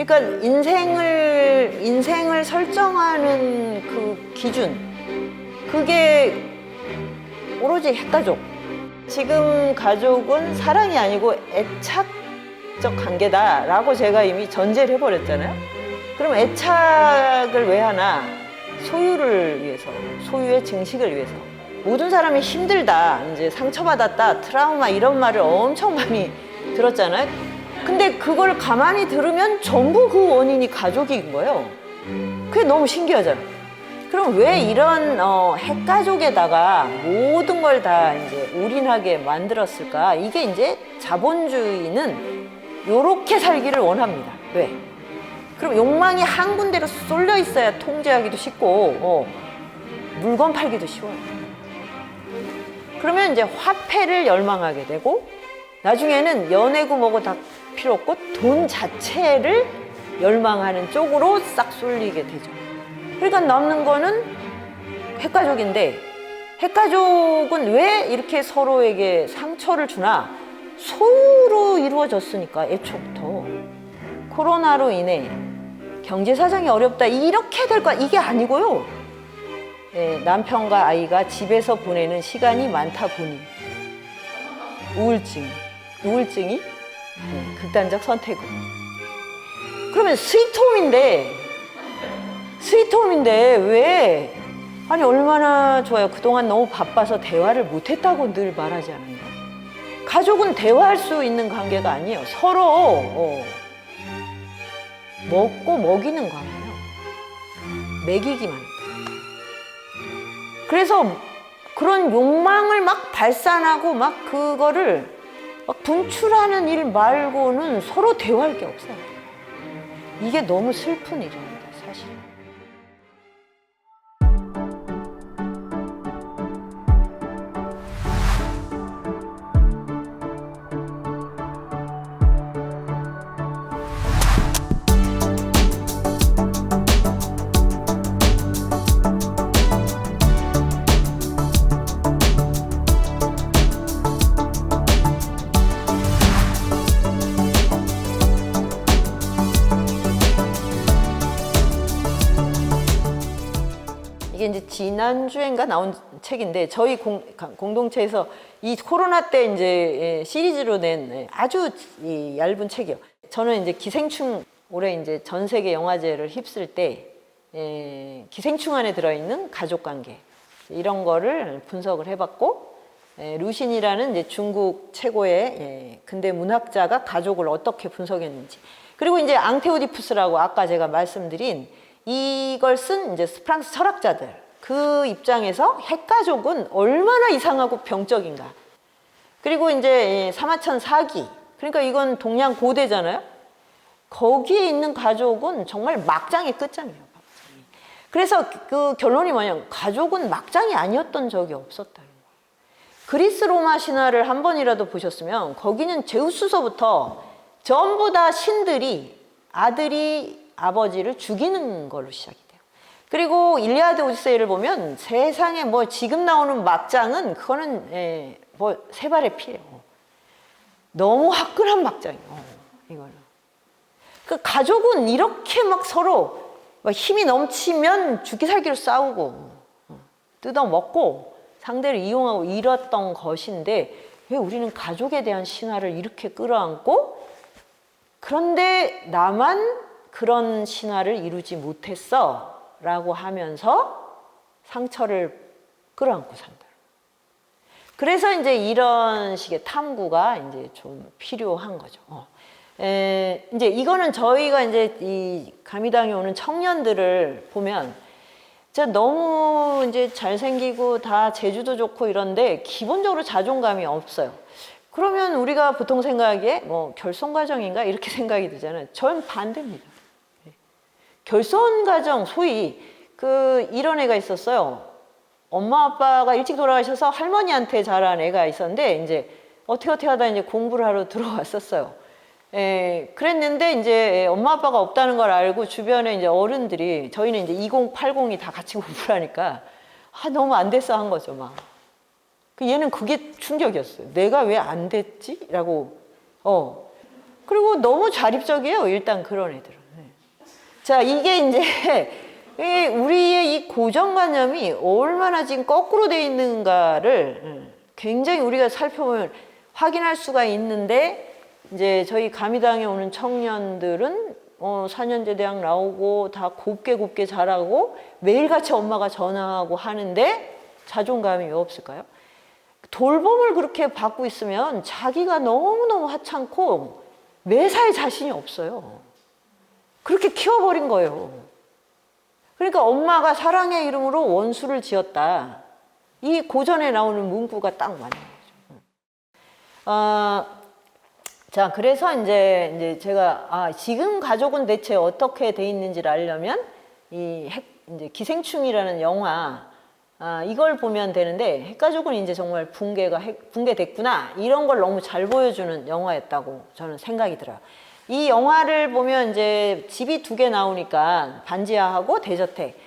그러니까 인생을 설정하는 그 기준, 그게 오로지 핵가족. 지금 가족은 사랑이 아니고 애착적 관계다라고 제가 이미 전제를 해버렸잖아요. 그럼 애착을 왜 하나? 소유를 위해서, 소유의 증식을 위해서. 모든 사람이 힘들다, 이제 상처받았다, 트라우마 이런 말을 엄청 많이 들었잖아요. 근데 그걸 가만히 들으면 전부 그 원인이 가족인 거예요. 그게 너무 신기하잖아요. 그럼 왜 이런 핵가족에다가 모든 걸 다 이제 올인하게 만들었을까? 이게 이제 자본주의는 요렇게 살기를 원합니다. 왜? 그럼 욕망이 한 군데로 쏠려 있어야 통제하기도 쉽고 물건 팔기도 쉬워요. 그러면 이제 화폐를 열망하게 되고 나중에는 연애고 뭐고 다 필요 없고 돈 자체를 열망하는 쪽으로 싹 쏠리게 되죠. 그러니까 남는 거는 핵가족인데, 핵가족은 왜 이렇게 서로에게 상처를 주나? 소유로 이루어졌으니까, 애초부터. 코로나로 인해 경제 사정이 어렵다, 이렇게 될 거야. 이게 아니고요. 남편과 아이가 집에서 보내는 시간이 많다 보니 우울증이 극단적 선택으로. 그러면 스위트홈인데 왜? 아니 얼마나 좋아요. 그동안 너무 바빠서 대화를 못했다고 늘 말하지 않아요? 가족은 대화할 수 있는 관계가 아니에요. 서로 먹고 먹이는 관계예요. 먹이기만. 그래서 그런 욕망을 막 발산하고 막 그거를 막 분출하는 일 말고는 서로 대화할 게 없어요. 이게 너무 슬픈 일입니다, 사실. 이게 이제 지난주엔가 나온 책인데 저희 공동체에서 이 코로나 때 이제 시리즈로 낸 아주 얇은 책이에요. 저는 이제 기생충, 올해 이제 전 세계 영화제를 휩쓸 때 기생충 안에 들어있는 가족 관계 이런 거를 분석을 해봤고, 루신이라는 이제 중국 최고의 근대 문학자가 가족을 어떻게 분석했는지, 그리고 이제 앙테오디푸스라고 아까 제가 말씀드린 이걸 쓴 이제 프랑스 철학자들, 그 입장에서 핵가족은 얼마나 이상하고 병적인가. 그리고 이제 사마천 사기, 그러니까 이건 동양 고대잖아요. 거기에 있는 가족은 정말 막장의 끝장이에요. 막장이. 그래서 그 결론이 뭐냐면 가족은 막장이 아니었던 적이 없었다는 거예요. 그리스 로마 신화를 한 번이라도 보셨으면 거기는 제우스서부터 전부 다 신들이 아들이 아버지를 죽이는 걸로 시작이 돼요. 그리고 일리아드 오디세이를 보면 세상에 뭐 지금 나오는 막장은 그거는 뭐 세 발의 피예요. 너무 화끈한 막장이에요. 이거는. 그 가족은 이렇게 막 서로 막 힘이 넘치면 죽기 살기로 싸우고 뜯어먹고 상대를 이용하고 이랬던 것인데, 왜 우리는 가족에 대한 신화를 이렇게 끌어안고, 그런데 나만 그런 신화를 이루지 못했어 라고 하면서 상처를 끌어안고 산다. 그래서 이제 이런 식의 탐구가 이제 좀 필요한 거죠. 이제 이거는 저희가 이제 이 가미당에 오는 청년들을 보면 진짜 너무 이제 잘생기고 다 재주도 좋고 이런데 기본적으로 자존감이 없어요. 그러면 우리가 보통 생각하기에 뭐 결손 과정인가 이렇게 생각이 들잖아요. 전 반대입니다. 결손 과정, 소위 이런 애가 있었어요. 엄마 아빠가 일찍 돌아가셔서 할머니한테 자란 애가 있었는데 이제 어떻게 하다 이제 공부를 하러 들어왔었어요. 그랬는데 이제 엄마 아빠가 없다는 걸 알고 주변에 이제 어른들이, 저희는 이제 2080이 다 같이 공부를 하니까 너무 안 됐어 한 거죠, 막. 얘는 그게 충격이었어요. 내가 왜 안 됐지? 라고. 그리고 너무 자립적이에요, 일단 그런 애들은. 자, 이게 이제 우리의 이 고정관념이 얼마나 지금 거꾸로 돼 있는가를 굉장히 우리가 살펴보면 확인할 수가 있는데, 이제 저희 가미당에 오는 청년들은 4년제 대학 나오고 다 곱게 잘하고 매일같이 엄마가 전화하고 하는데 자존감이 왜 없을까요? 돌봄을 그렇게 받고 있으면 자기가 너무너무 하찮고 매사에 자신이 없어요. 그렇게 키워버린 거예요. 그러니까 엄마가 사랑의 이름으로 원수를 지었다. 이 고전에 나오는 문구가 딱 맞는 거죠. 자, 그래서 이제 제가 지금 가족은 대체 어떻게 돼 있는지를 알려면 이제 기생충이라는 영화 이걸 보면 되는데, 핵가족은 이제 정말 붕괴됐구나 이런 걸 너무 잘 보여주는 영화였다고 저는 생각이 들어요. 이 영화를 보면 이제 집이 2개 나오니까 반지하하고 대저택.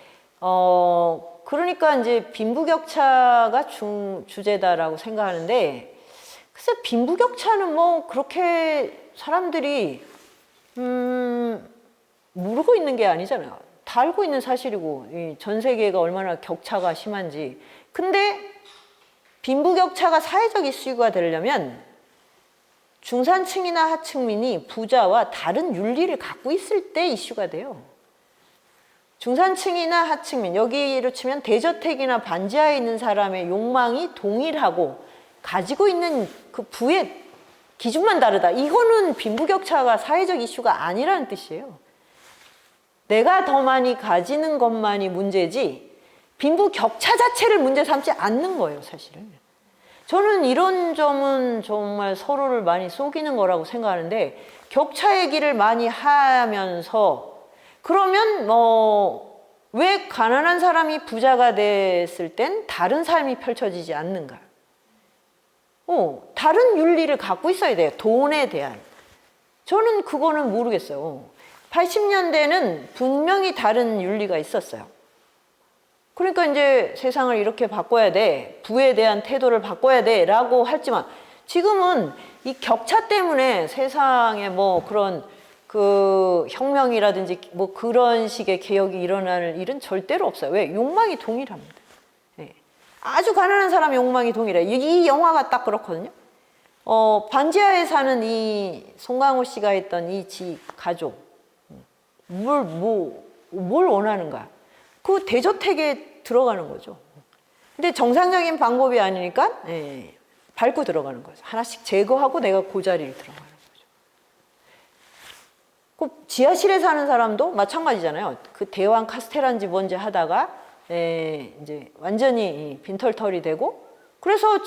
그러니까 이제 빈부격차가 주제다라고 생각하는데, 글쎄 빈부격차는 뭐 그렇게 사람들이 모르고 있는 게 아니잖아요. 다 알고 있는 사실이고, 전 세계가 얼마나 격차가 심한지. 근데 빈부격차가 사회적 이슈가 되려면 중산층이나 하층민이 부자와 다른 윤리를 갖고 있을 때 이슈가 돼요. 중산층이나 하층민, 여기로 치면 대저택이나 반지하에 있는 사람의 욕망이 동일하고 가지고 있는 그 부의 기준만 다르다. 이거는 빈부격차가 사회적 이슈가 아니라는 뜻이에요. 내가 더 많이 가지는 것만이 문제지 빈부격차 자체를 문제 삼지 않는 거예요, 사실은. 저는 이런 점은 정말 서로를 많이 속이는 거라고 생각하는데, 격차 얘기를 많이 하면서 그러면 왜 가난한 사람이 부자가 됐을 땐 다른 삶이 펼쳐지지 않는가? 다른 윤리를 갖고 있어야 돼요, 돈에 대한. 저는 그거는 모르겠어요. 80년대는 분명히 다른 윤리가 있었어요. 그러니까 이제 세상을 이렇게 바꿔야 돼, 부에 대한 태도를 바꿔야 돼 라고 했지만, 지금은 이 격차 때문에 세상에 뭐 그런 그 혁명이라든지 뭐 그런 식의 개혁이 일어날 일은 절대로 없어요. 왜? 욕망이 동일합니다. 아주 가난한 사람의 욕망이 동일해요. 이 영화가 딱 그렇거든요. 반지하에 사는 이 송강호 씨가 했던 이 가족, 뭘 원하는가? 그 대저택에 들어가는 거죠. 근데 정상적인 방법이 아니니까 밟고 들어가는 거죠. 하나씩 제거하고 내가 그 자리를 들어가는 거죠. 그 지하실에 사는 사람도 마찬가지잖아요. 그 대왕 카스테라인지 뭔지 하다가 이제 완전히 빈털털이 되고, 그래서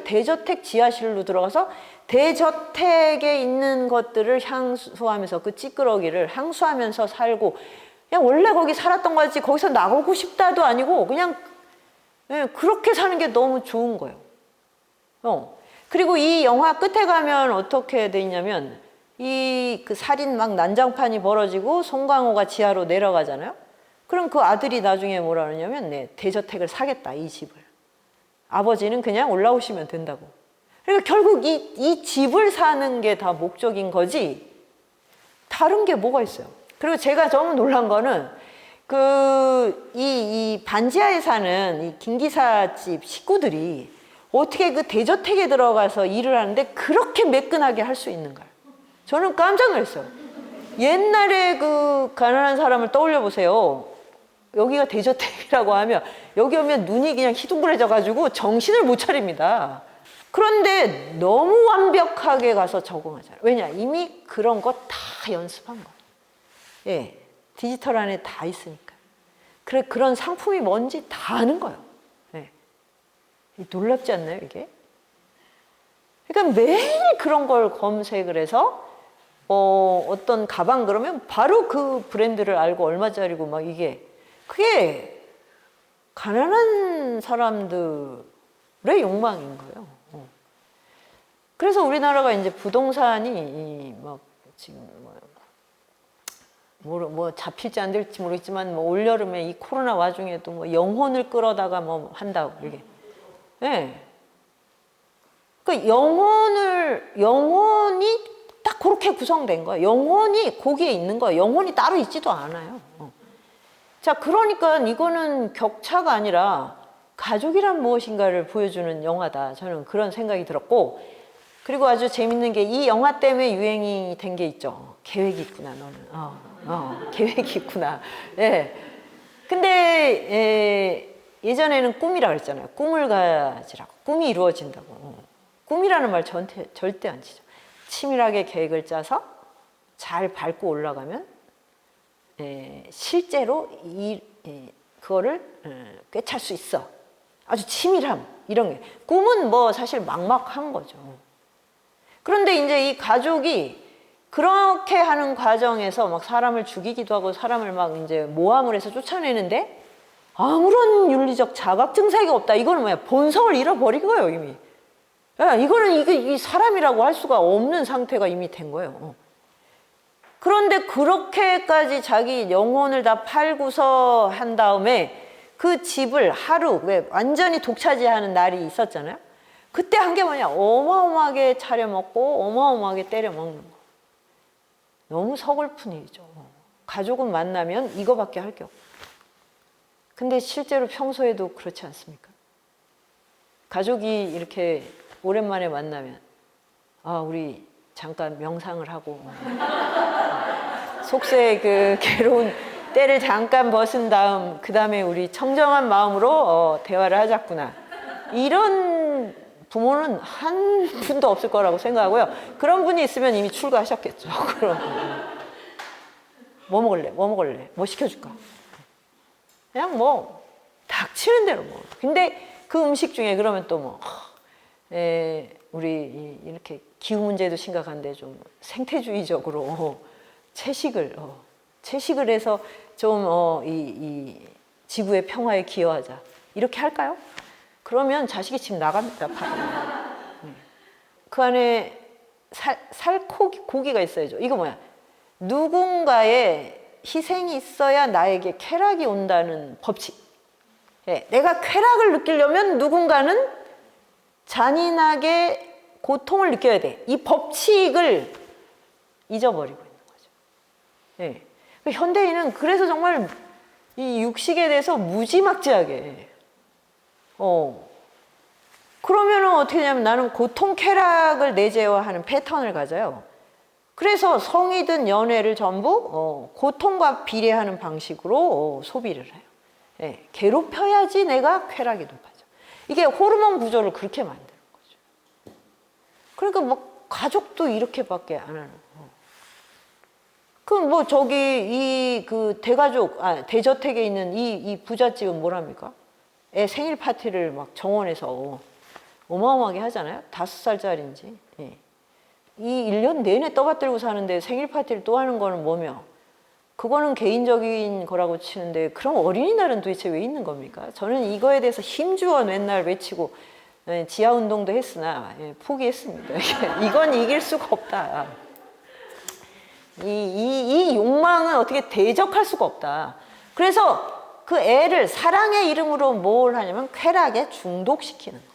대저택 지하실로 들어가서 대저택에 있는 것들을 향수하면서 그 찌끄러기를 향수하면서 살고, 그냥 원래 거기 살았던 거지 거기서 나오고 싶다도 아니고 그냥 그렇게 사는 게 너무 좋은 거예요. 그리고 이 영화 끝에 가면 어떻게 돼 있냐면, 그 살인 막 난장판이 벌어지고 송강호가 지하로 내려가잖아요. 그럼 그 아들이 나중에 뭐라 그러냐면, 대저택을 사겠다, 이 집을. 아버지는 그냥 올라오시면 된다고. 그러니까 결국 이 집을 사는 게 다 목적인 거지 다른 게 뭐가 있어요. 그리고 제가 너무 놀란 거는 이 반지하에 사는 이 김기사 집 식구들이 어떻게 그 대저택에 들어가서 일을 하는데 그렇게 매끈하게 할 수 있는가. 저는 깜짝 놀랐어요. 옛날에 그 가난한 사람을 떠올려 보세요. 여기가 대저택이라고 하면 여기 오면 눈이 그냥 희둥그레져 가지고 정신을 못 차립니다. 그런데 너무 완벽하게 가서 적응하잖아요. 왜냐? 이미 그런 거 다 연습한 거예요. 디지털 안에 다 있으니까. 그런 상품이 뭔지 다 아는 거예요. 놀랍지 않나요, 이게? 그러니까 매일 그런 걸 검색을 해서 어떤 가방 그러면 바로 그 브랜드를 알고 얼마짜리고 막 그게 가난한 사람들의 욕망인 거예요. 그래서 우리나라가 이제 부동산이 막 지금 뭐 잡힐지 안 될지 모르겠지만 뭐 올여름에 이 코로나 와중에도 뭐 영혼을 끌어다가 뭐 한다고 이게. 그러니까 영혼이 딱 딱 그렇게 구성된 거예요. 영혼이 거기에 있는 거예요. 영혼이 따로 있지도 않아요. 자, 그러니까 이거는 격차가 아니라 가족이란 무엇인가를 보여주는 영화다. 저는 그런 생각이 들었고, 그리고 아주 재밌는 게 이 영화 때문에 유행이 된 게 있죠. 계획이 있구나, 너는. 계획이 있구나. 예. 근데 예전에는 꿈이라 그랬잖아요. 꿈을 가지라고. 꿈이 이루어진다고. 꿈이라는 말 절대 안 치죠. 치밀하게 계획을 짜서 잘 밟고 올라가면 실제로 그거를 꿰찰 수 있어. 아주 치밀함 이런 게. 꿈은 뭐 사실 막막한 거죠. 그런데 이제 이 가족이 그렇게 하는 과정에서 막 사람을 죽이기도 하고 사람을 막 이제 모함을 해서 쫓아내는데 아무런 윤리적 자각 증세가 없다. 이거는 뭐야? 본성을 잃어버린 거예요, 이미. 야, 이거는 이 사람이라고 할 수가 없는 상태가 이미 된 거예요. 그런데 그렇게까지 자기 영혼을 다 팔고서 한 다음에 그 집을 하루 왜 완전히 독차지하는 날이 있었잖아요. 그때 한 게 뭐냐? 어마어마하게 차려 먹고 어마어마하게 때려 먹는 거. 너무 서글픈 일이죠. 가족은 만나면 이거밖에 할 게 없고. 근데 실제로 평소에도 그렇지 않습니까? 가족이 이렇게 오랜만에 만나면 우리 잠깐 명상을 하고 속세의 그 괴로운 때를 잠깐 벗은 다음 그 다음에 우리 청정한 마음으로 대화를 하자꾸나. 이런 부모는 한 분도 없을 거라고 생각하고요. 그런 분이 있으면 이미 출가하셨겠죠. 그럼 뭐 먹을래? 뭐 먹을래? 뭐 시켜줄까? 그냥 뭐 닥치는 대로 뭐. 근데 그 음식 중에 그러면 또 뭐 우리 이렇게 기후 문제도 심각한데 좀 생태주의적으로 채식을 해서 좀 이 지구의 평화에 기여하자. 이렇게 할까요? 그러면 자식이 집 나갑니다. 그 안에 고기가 있어야죠. 이거 뭐야? 누군가의 희생이 있어야 나에게 쾌락이 온다는 법칙. 내가 쾌락을 느끼려면 누군가는 잔인하게 고통을 느껴야 돼. 이 법칙을 잊어버리고 있는 거죠. 현대인은 그래서 정말 이 육식에 대해서 무지막지하게 그러면은 어떻게 되냐면 나는 고통 쾌락을 내재화하는 패턴을 가져요. 그래서 성이든 연애를 전부 고통과 비례하는 방식으로 소비를 해요. 괴롭혀야지 내가 쾌락이 높아져. 이게 호르몬 구조를 그렇게 만드는 거죠. 그러니까 뭐 가족도 이렇게밖에 안 하는 거. 그럼 뭐 저기 그 대저택에 있는 이 부잣집은 뭐랍니까? 애 생일 파티를 막 정원에서 어마어마하게 하잖아요. 5살짜리인지. 이 1년 내내 떠받들고 사는데 생일 파티를 또 하는 거는 뭐며? 그거는 개인적인 거라고 치는데 그럼 어린이날은 도대체 왜 있는 겁니까? 저는 이거에 대해서 힘주어 맨날 외치고 지하 운동도 했으나 포기했습니다. 이건 이길 수가 없다. 이 욕망은 어떻게 대적할 수가 없다. 그래서 그 애를 사랑의 이름으로 뭘 하냐면 쾌락에 중독시키는 거예요.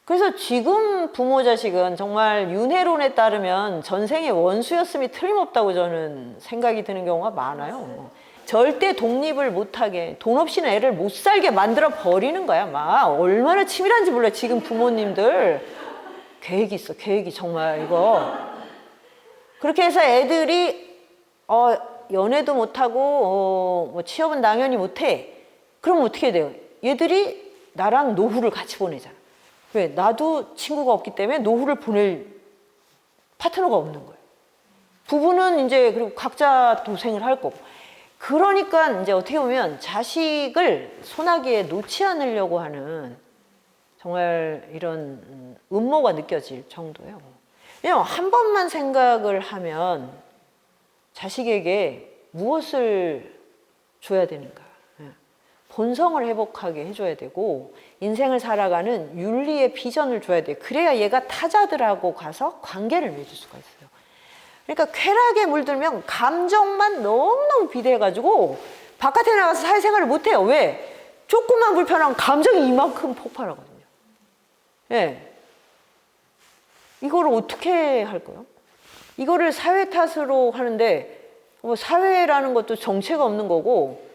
그래서 지금 부모 자식은 정말 윤회론에 따르면 전생의 원수였음이 틀림없다고 저는 생각이 드는 경우가 많아요. 절대 독립을 못하게, 돈 없이는 애를 못 살게 만들어 버리는 거야. 막 얼마나 치밀한지 몰라. 지금 부모님들 계획이 있어. 계획이 정말 이거. 그렇게 해서 애들이 연애도 못하고 뭐 취업은 당연히 못해. 그럼 어떻게 돼요? 얘들이 나랑 노후를 같이 보내잖아. 왜? 나도 친구가 없기 때문에 노후를 보낼 파트너가 없는 거예요. 부부는 이제 그리고 각자 도생을 할 거고. 그러니까 이제 어떻게 보면 자식을 소나기에 놓지 않으려고 하는 정말 이런 음모가 느껴질 정도예요. 왜냐면 한 번만 생각을 하면 자식에게 무엇을 줘야 되는가. 본성을 회복하게 해줘야 되고 인생을 살아가는 윤리의 비전을 줘야 돼. 그래야 얘가 타자들하고 가서 관계를 맺을 수가 있어요. 그러니까 쾌락에 물들면 감정만 너무너무 비대해가지고 바깥에 나가서 사회생활을 못해요. 왜? 조금만 불편하면 감정이 이만큼 폭발하거든요. 이거를 어떻게 할 거예요? 이거를 사회 탓으로 하는데 사회라는 것도 정체가 없는 거고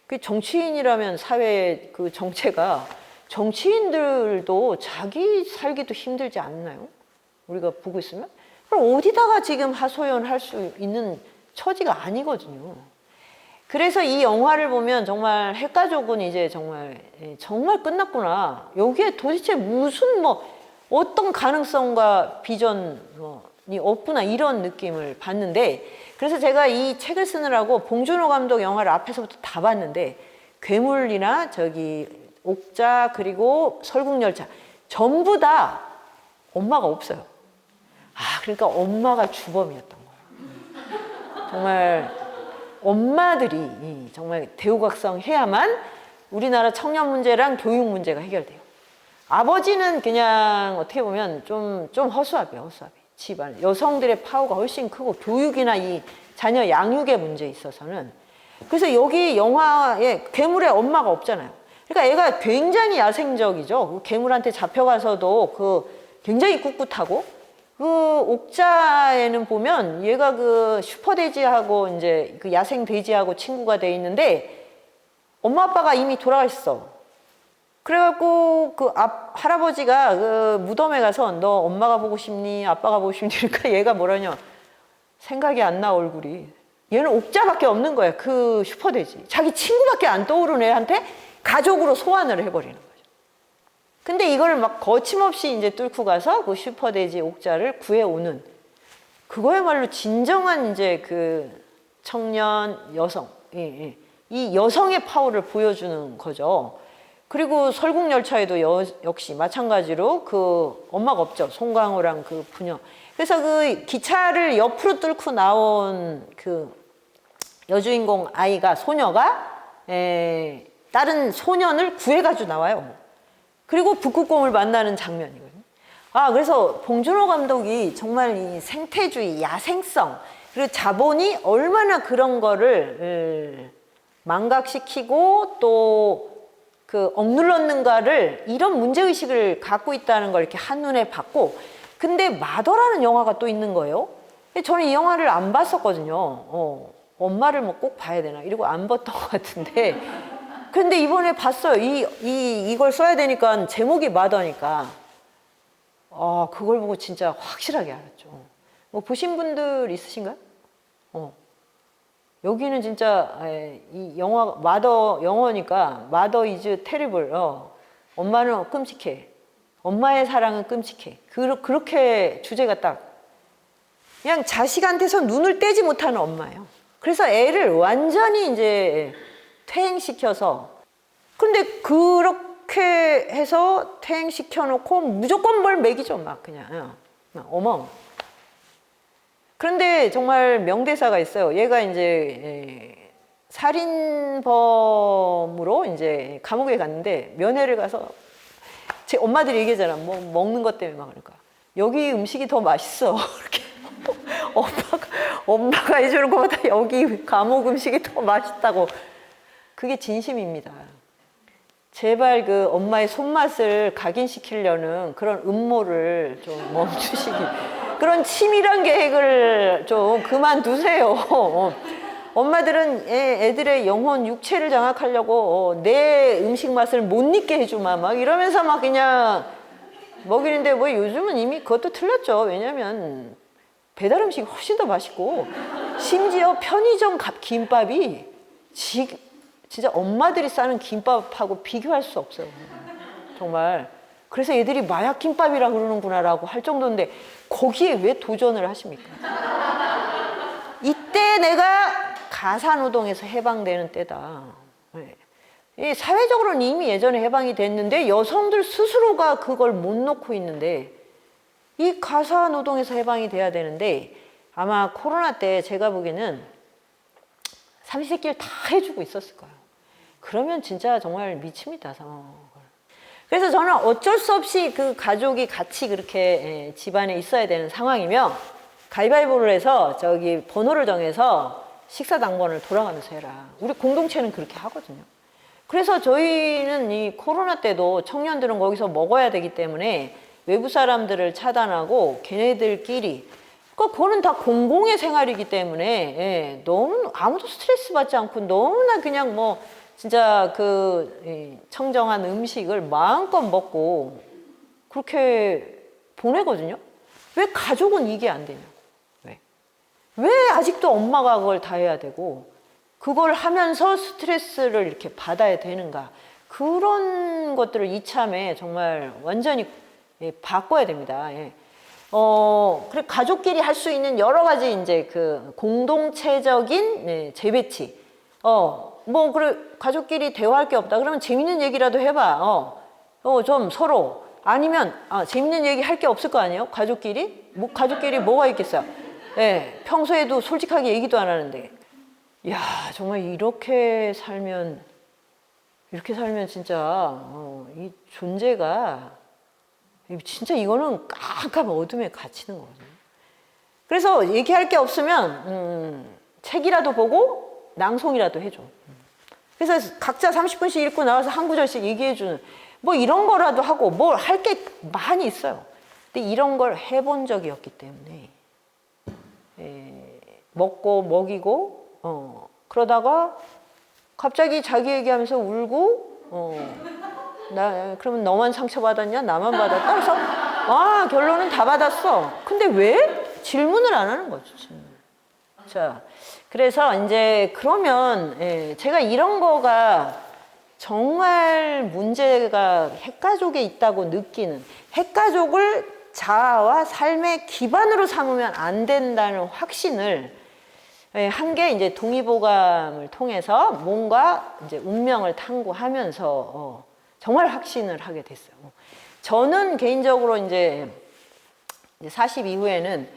그 정치인이라면 사회 그 정체가 정치인들도 자기 살기도 힘들지 않나요? 우리가 보고 있으면? 그럼 어디다가 지금 하소연할 수 있는 처지가 아니거든요. 그래서 이 영화를 보면 정말 핵가족은 이제 정말 끝났구나. 여기에 도대체 무슨 어떤 가능성과 비전이 없구나 이런 느낌을 받는데 그래서 제가 이 책을 쓰느라고 봉준호 감독 영화를 앞에서부터 다 봤는데 괴물이나 옥자 그리고 설국열차 전부 다 엄마가 없어요. 그러니까 엄마가 주범이었던 거예요. 정말 엄마들이 정말 대우각성해야만 우리나라 청년 문제랑 교육 문제가 해결돼요. 아버지는 그냥 어떻게 보면 좀 허수아비야. 집안 여성들의 파워가 훨씬 크고 교육이나 이 자녀 양육의 문제에 있어서는 그래서 여기 영화에 괴물의 엄마가 없잖아요. 그러니까 애가 굉장히 야생적이죠. 그 괴물한테 잡혀가서도 굉장히 꿋꿋하고 그 옥자에는 보면 얘가 그 슈퍼돼지하고 이제 그 야생 돼지하고 친구가 돼 있는데 엄마 아빠가 이미 돌아가 있어. 그래갖고 할아버지가 그 무덤에 가서 너 엄마가 보고 싶니? 아빠가 보고 싶니? 그러니까 얘가 뭐라냐? 생각이 안 나 얼굴이. 얘는 옥자밖에 없는 거야. 그 슈퍼돼지. 자기 친구밖에 안 떠오르는 애한테 가족으로 소환을 해버리는 거죠. 근데 이걸 막 거침없이 이제 뚫고 가서 그 슈퍼돼지 옥자를 구해오는 그거야말로 진정한 이제 그 청년 여성. 이 여성의 파워를 보여주는 거죠. 그리고 설국열차에도 역시 마찬가지로 그 엄마가 없죠. 송강호랑 그 부녀. 그래서 그 기차를 옆으로 뚫고 나온 그 여주인공 소녀가 다른 소년을 구해가지고 나와요. 그리고 북극곰을 만나는 장면이거든요. 그래서 봉준호 감독이 정말 이 생태주의, 야생성, 그리고 자본이 얼마나 그런 거를 망각시키고 또 억눌렀는가를 이런 문제의식을 갖고 있다는 걸 이렇게 한눈에 봤고 근데 마더라는 영화가 또 있는 거예요. 저는 이 영화를 안 봤었거든요. 엄마를 꼭 봐야 되나 이러고 안 봤던 것 같은데 근데 이번에 봤어요. 이걸 써야 되니까 제목이 마더니까 그걸 보고 진짜 확실하게 알았죠. 보신 분들 있으신가요? 여기는 진짜 이 영화 마더 영어니까 마더 이즈 테리블 엄마는 끔찍해. 엄마의 사랑은 끔찍해. 그렇게 주제가 딱 그냥 자식한테서 눈을 떼지 못하는 엄마예요. 그래서 애를 완전히 이제 퇴행시켜서 근데 그렇게 해서 퇴행시켜 놓고 무조건 뭘 먹이죠. 막 그냥 어마어마. 그런데 정말 명대사가 있어요. 얘가 이제 살인범으로 이제 감옥에 갔는데 면회를 가서 제 엄마들이 얘기하잖아. 먹는 것 때문에 막 그러니까 여기 음식이 더 맛있어. 이렇게 엄마가 해주는 것보다 여기 감옥 음식이 더 맛있다고. 그게 진심입니다. 제발 그 엄마의 손맛을 각인시키려는 그런 음모를 좀 멈추시기. 그런 치밀한 계획을 좀 그만두세요. 엄마들은 애들의 영혼, 육체를 장악하려고 내 음식 맛을 못 잊게 해주마 막 이러면서 막 그냥 먹이는데 요즘은 이미 그것도 틀렸죠. 왜냐면 배달 음식이 훨씬 더 맛있고 심지어 편의점 김밥이 진짜 엄마들이 싸는 김밥하고 비교할 수 없어요. 정말. 그래서 애들이 마약 김밥이라 그러는구나라고 할 정도인데 거기에 왜 도전을 하십니까? 이때 내가 가사노동에서 해방되는 때다. 사회적으로는 이미 예전에 해방이 됐는데 여성들 스스로가 그걸 못 놓고 있는데 이 가사노동에서 해방이 돼야 되는데 아마 코로나 때 제가 보기에는 삼시세끼를 다 해주고 있었을 거예요. 그러면 진짜 정말 미칩니다, 상황을. 그래서 저는 어쩔 수 없이 그 가족이 같이 그렇게 집안에 있어야 되는 상황이면 가위바위보를 해서 번호를 정해서 식사 당번을 돌아가면서 해라. 우리 공동체는 그렇게 하거든요. 그래서 저희는 이 코로나 때도 청년들은 거기서 먹어야 되기 때문에 외부 사람들을 차단하고 걔네들끼리 그거는 다 공공의 생활이기 때문에 예, 너무 아무도 스트레스 받지 않고 너무나 그냥 뭐 진짜 그 청정한 음식을 마음껏 먹고 그렇게 보내거든요. 왜 가족은 이게 안 되냐? 왜 아직도 엄마가 그걸 다 해야 되고 그걸 하면서 스트레스를 이렇게 받아야 되는가? 그런 것들을 이참에 정말 완전히 바꿔야 됩니다. 그래 가족끼리 할 수 있는 여러 가지 이제 그 공동체적인 재배치. 뭐 그래 가족끼리 대화할 게 없다. 그러면 재밌는 얘기라도 해봐. 좀 서로 아니면 재밌는 얘기 할 게 없을 거 아니에요? 가족끼리? 뭐 가족끼리 뭐가 있겠어요? 예, 평소에도 솔직하게 얘기도 안 하는데, 야 정말 이렇게 살면 진짜 이 존재가 진짜 이거는 깜깜 어둠에 갇히는 거거든요. 그래서 얘기할 게 없으면 책이라도 보고 낭송이라도 해줘. 그래서 각자 30분씩 읽고 나와서 한 구절씩 얘기해주는 뭐 이런 거라도 하고 뭘 할 게 많이 있어요. 근데 이런 걸 해본 적이 없기 때문에 먹고 먹이고 그러다가 갑자기 자기 얘기하면서 울고 그러면 너만 상처받았냐? 나만 받았다? 그래서 결론은 다 받았어. 근데 왜? 질문을 안 하는 거죠. 자, 그래서 이제 그러면 제가 이런 거가 정말 문제가 핵가족에 있다고 느끼는 핵가족을 자아와 삶의 기반으로 삼으면 안 된다는 확신을 한 게 이제 동의보감을 통해서 뭔가 이제 운명을 탐구하면서 정말 확신을 하게 됐어요. 저는 개인적으로 이제 40 이후에는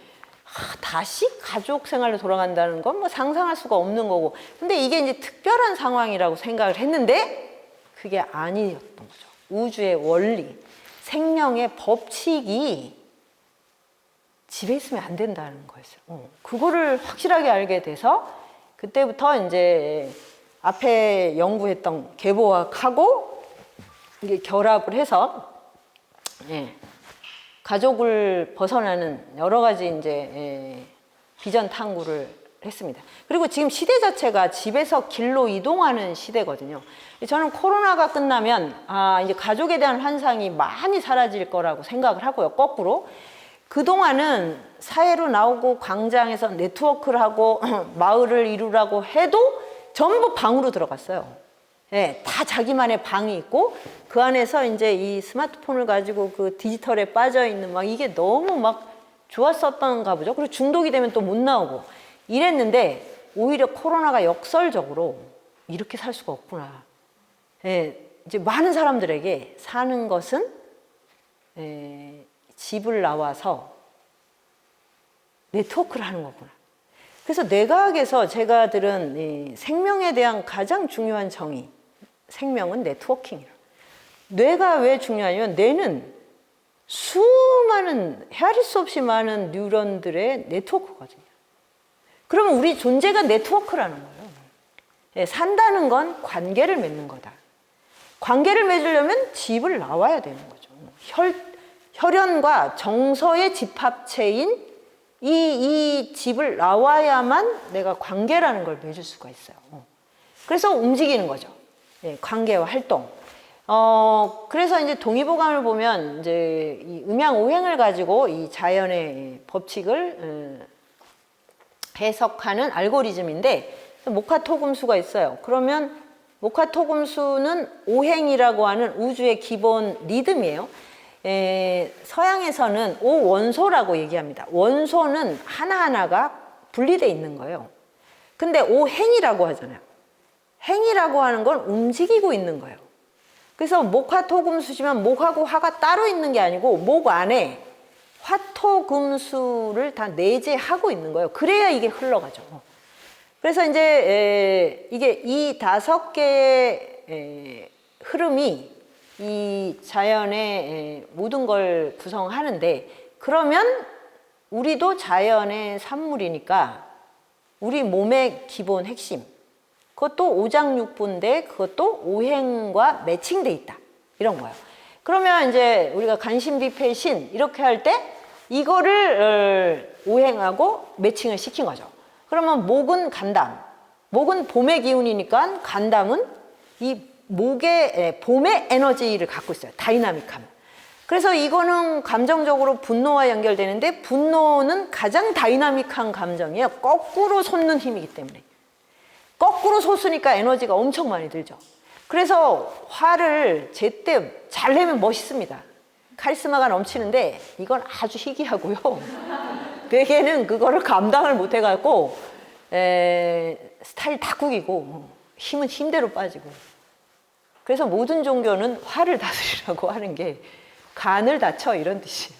다시 가족 생활로 돌아간다는 건 뭐 상상할 수가 없는 거고, 근데 이게 이제 특별한 상황이라고 생각을 했는데 그게 아니었던 거죠. 우주의 원리, 생명의 법칙이 집에 있으면 안 된다는 거였어요. 그거를 확실하게 알게 돼서 그때부터 이제 앞에 연구했던 개보학하고 이게 결합을 해서 가족을 벗어나는 여러 가지 이제 비전 탐구를 했습니다. 그리고 지금 시대 자체가 집에서 길로 이동하는 시대거든요. 저는 코로나가 끝나면 이제 가족에 대한 환상이 많이 사라질 거라고 생각을 하고요. 거꾸로 그동안은 사회로 나오고 광장에서 네트워크를 하고 마을을 이루라고 해도 전부 방으로 들어갔어요. 다 자기만의 방이 있고 그 안에서 이제 이 스마트폰을 가지고 그 디지털에 빠져 있는 막 이게 너무 막 좋았었던가 보죠. 그리고 중독이 되면 또 못 나오고 이랬는데 오히려 코로나가 역설적으로 이렇게 살 수가 없구나. 이제 많은 사람들에게 사는 것은 집을 나와서 네트워크를 하는 거구나. 그래서 뇌과학에서 제가 들은 이 생명에 대한 가장 중요한 정의, 생명은 네트워킹이라. 뇌가 왜 중요하냐면 뇌는 수많은 헤아릴 수 없이 많은 뉴런들의 네트워크거든요. 그러면 우리 존재가 네트워크라는 거예요. 산다는 건 관계를 맺는 거다. 관계를 맺으려면 집을 나와야 되는 거죠. 혈연과 정서의 집합체인 이 집을 나와야만 내가 관계라는 걸 맺을 수가 있어요. 그래서 움직이는 거죠. 관계와 활동. 그래서 이제 동의보감을 보면 이제 이 음양오행을 가지고 이 자연의 법칙을 해석하는 알고리즘인데 목화토금수가 있어요. 그러면 목화토금수는 오행이라고 하는 우주의 기본 리듬이에요. 서양에서는 오원소라고 얘기합니다. 원소는 하나하나가 분리되어 있는 거예요. 근데 오행이라고 하잖아요. 행이라고 하는 건 움직이고 있는 거예요. 그래서 목화토금수지만 목하고 화가 따로 있는 게 아니고 목 안에 화토금수를 다 내재하고 있는 거예요. 그래야 이게 흘러가죠. 그래서 이제 이게 이 5개의 흐름이 이 자연의 모든 걸 구성하는데, 그러면 우리도 자연의 산물이니까 우리 몸의 기본 핵심, 그것도 오장육부인데 그것도 오행과 매칭돼 있다, 이런 거예요. 그러면 이제 우리가 간신비패 신 이렇게 할 때 이거를 오행하고 매칭을 시킨 거죠. 그러면 목은 간담, 목은 봄의 기운이니까 간담은 이 목의 봄의 에너지를 갖고 있어요. 다이나믹함. 그래서 이거는 감정적으로 분노와 연결되는데 분노는 가장 다이나믹한 감정이에요. 거꾸로 솟는 힘이기 때문에. 거꾸로 솟으니까 에너지가 엄청 많이 들죠. 그래서 화를 제때 잘 내면 멋있습니다. 카리스마가 넘치는데 이건 아주 희귀하고요. 대개는 그거를 감당을 못 해갖고 스타일 다 구기고 힘은 힘대로 빠지고. 그래서 모든 종교는 화를 다스리라고 하는 게 간을 다쳐 이런 뜻이에요.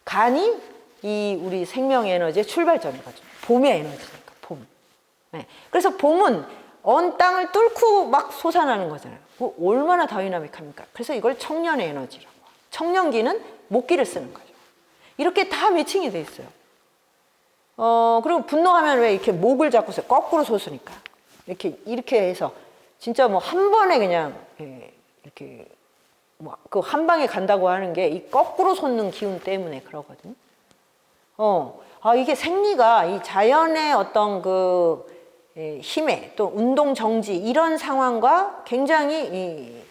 간이 이 우리 생명 에너지의 출발점인 거죠. 봄의 에너지니까 봄. 네. 그래서 봄은 언 땅을 뚫고 막 솟아나는 거잖아요. 얼마나 다이나믹합니까? 그래서 이걸 청년의 에너지라고. 청년기는 목기를 쓰는 거죠. 이렇게 다 매칭이 돼 있어요. 그리고 분노하면 왜 이렇게 목을 잡고서 거꾸로 솟으니까 이렇게 해서 진짜 뭐 한 번에 그냥 이렇게 뭐 그 한 방에 간다고 하는 게 이 거꾸로 솟는 기운 때문에 그러거든요. 이게 생리가 이 자연의 어떤 그 힘에 또 운동 정지 이런 상황과 굉장히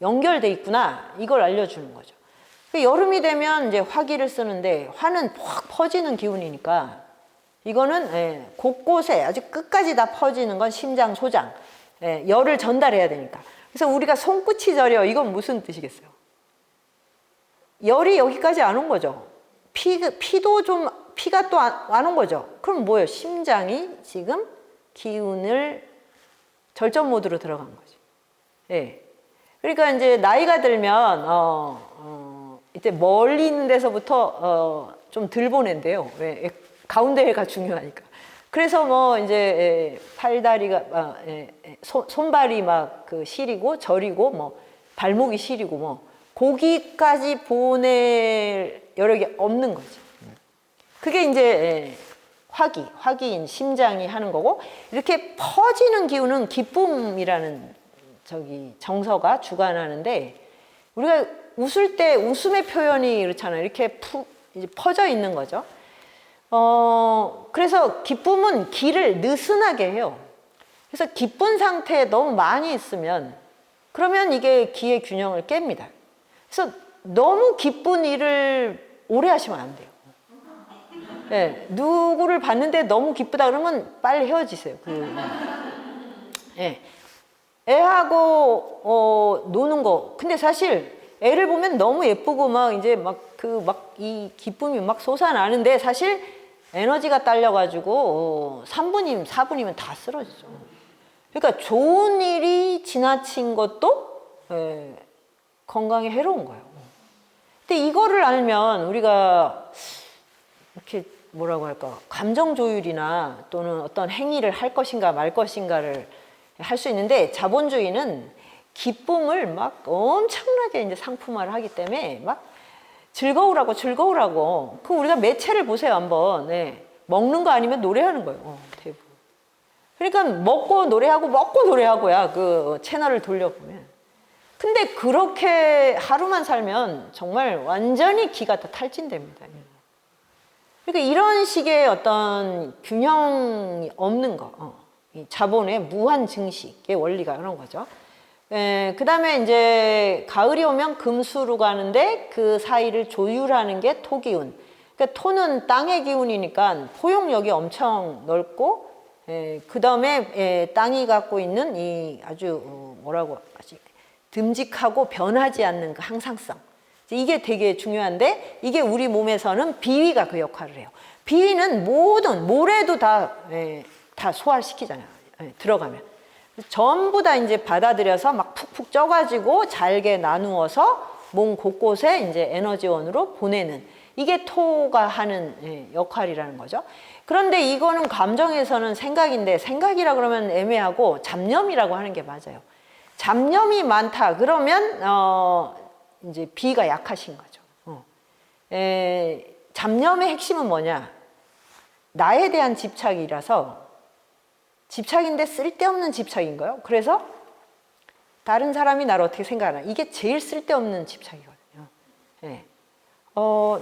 연결돼 있구나 이걸 알려주는 거죠. 여름이 되면 이제 화기를 쓰는데 화는 확 퍼지는 기운이니까 이거는 곳곳에 아주 끝까지 다 퍼지는 건 심장, 소장 열을 전달해야 되니까. 그래서 우리가 손끝이 저려 이건 무슨 뜻이겠어요? 열이 여기까지 안 온 거죠. 피도 좀 피가 또 안 온 거죠. 그럼 뭐예요? 심장이 지금 기운을 절전 모드로 들어간 거지. 예. 그러니까 이제 나이가 들면 이제 멀리 있는 데서부터 좀 덜 보낸대요. 왜? 가운데가 중요하니까. 그래서 뭐 이제 팔다리가 손발이 막 그 시리고 저리고 뭐 발목이 시리고 뭐 거기까지 보낼 여력이 없는 거지. 그게 이제 화기인 심장이 하는 거고 이렇게 퍼지는 기운은 기쁨이라는 정서가 주관하는데 우리가 웃을 때 웃음의 표현이 그렇잖아요. 이렇게 이제 퍼져 있는 거죠. 그래서 기쁨은 기를 느슨하게 해요. 그래서 기쁜 상태에 너무 많이 있으면 그러면 이게 기의 균형을 깹니다. 그래서 너무 기쁜 일을 오래 하시면 안 돼요. 예, 누구를 봤는데 너무 기쁘다 그러면 빨리 헤어지세요. 애하고 노는 거. 근데 사실 애를 보면 너무 예쁘고 막 이제 이 기쁨이 막 솟아나는데 사실 에너지가 딸려가지고 3분이면 4분이면 다 쓰러지죠. 그러니까 좋은 일이 지나친 것도 건강에 해로운 거예요. 근데 이거를 알면 우리가 이렇게 뭐라고 할까 감정 조율이나 또는 어떤 행위를 할 것인가 말 것인가를 할 수 있는데 자본주의는 기쁨을 막 엄청나게 이제 상품화를 하기 때문에 막 즐거우라고 그 우리가 매체를 보세요 한번. 먹는 거 아니면 노래하는 거예요. 대부분. 그러니까 먹고 노래하고야 그 채널을 돌려보면. 근데 그렇게 하루만 살면 정말 완전히 기가 다 탈진됩니다. 그러니까 이런 식의 어떤 균형이 없는 거, 이 자본의 무한 증식의 원리가 그런 거죠. 그 다음에 이제 가을이 오면 금수로 가는데 그 사이를 조율하는 게 토기운. 그러니까 토는 땅의 기운이니까 포용력이 엄청 넓고, 그 다음에 땅이 갖고 있는 이 아주 뭐라고 하지? 듬직하고 변하지 않는 그 항상성. 이게 되게 중요한데 이게 우리 몸에서는 비위가 그 역할을 해요. 비위는 모래도 다 소화시키잖아요. 들어가면. 전부 다 이제 받아들여서 막 푹푹 쪄가지고 잘게 나누어서 몸 곳곳에 이제 에너지원으로 보내는 이게 토가 하는 역할이라는 거죠. 그런데 이거는 감정에서는 생각인데 생각이라 그러면 애매하고 잡념이라고 하는 게 맞아요. 잡념이 많다 그러면 이제 비가 약하신 거죠. 잡념의 핵심은 뭐냐? 나에 대한 집착이라서 집착인데 쓸데없는 집착인 거예요. 그래서 다른 사람이 나를 어떻게 생각하나. 이게 제일 쓸데없는 집착이거든요. 예.